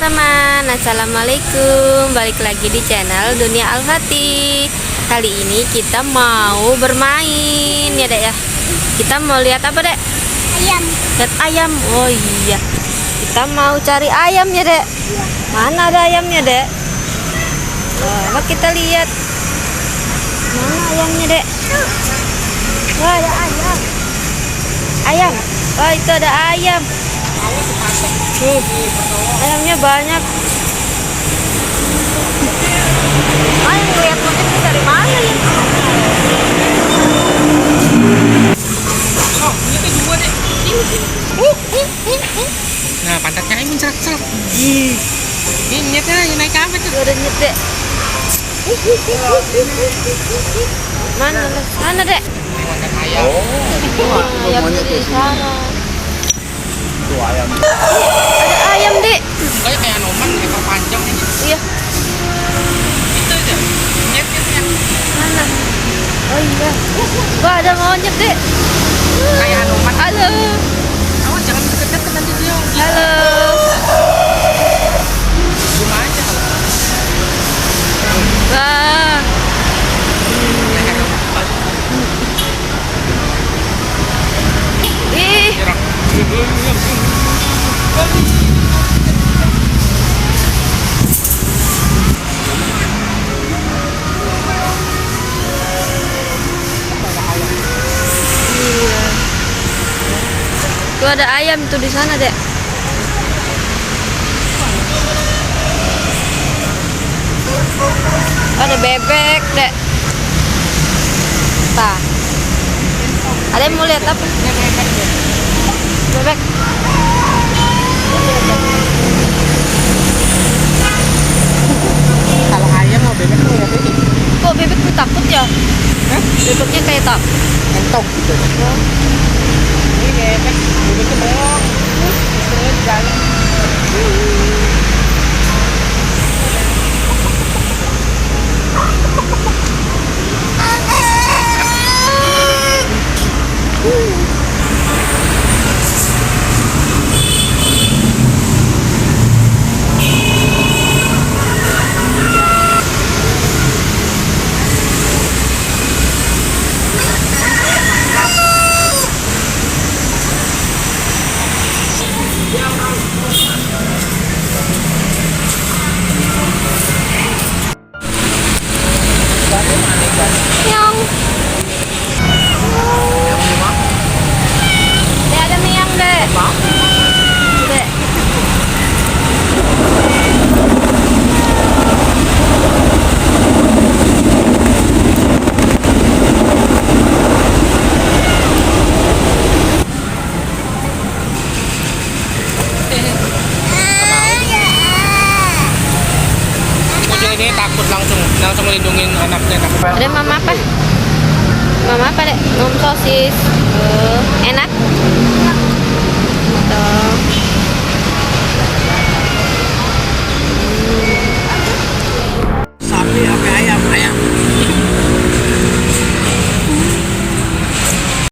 teman-teman, assalamualaikum. Balik lagi di channel Dunia Al-Fatih. Kali ini kita mau bermain ya dek ya. Kita mau lihat apa dek? Ayam. Lihat ayam. Oh iya, kita mau cari ayam ya dek. Mana ada ayamnya dek? Coba kita lihat. Mana ayamnya dek? Wah, ada ayam. Ayam. Wah, itu ada ayam. Ayamnya banyak. Yang ngeliat monyet itu dari mana ya? Oh, ini juga deh. Nah, pantatnya ini mencerak-cerak. Ini nyetnya yang naik apa tuh? Ada nyet dek. Mana? Sana dek. Pantat ayam. Ayam di sana. Itu ayam. Ada ayam dek. Kayak anoman ekor panjang ini. Iya. Itu aja. Nyetnya Mana? Oh iya. Wah, ada monyet dek. kayak anoman. Halo. Awas jangan deket-deket nanti dia. Halo. Zoom aja kalau. Wah. Ih. Nyerang. Iya. Tuh ada ayam tuh di sana, dek. Ada bebek, dek. Tah. Ada yang mau lihat apa? Bebek. Kalau ayam mau bebek tuh ya ini. Kok bebek tuh takut ya? Bebeknya kayak tak. Entok gitu. Ini bebek. Bebeknya belok. Terus jalan. Miang. Dek, ada miang, dek. Dek. Kucing ini takut langsung melindungi anaknya. Ada mama apa? Mama apa dek? Nom sosis. Enak. Tuh.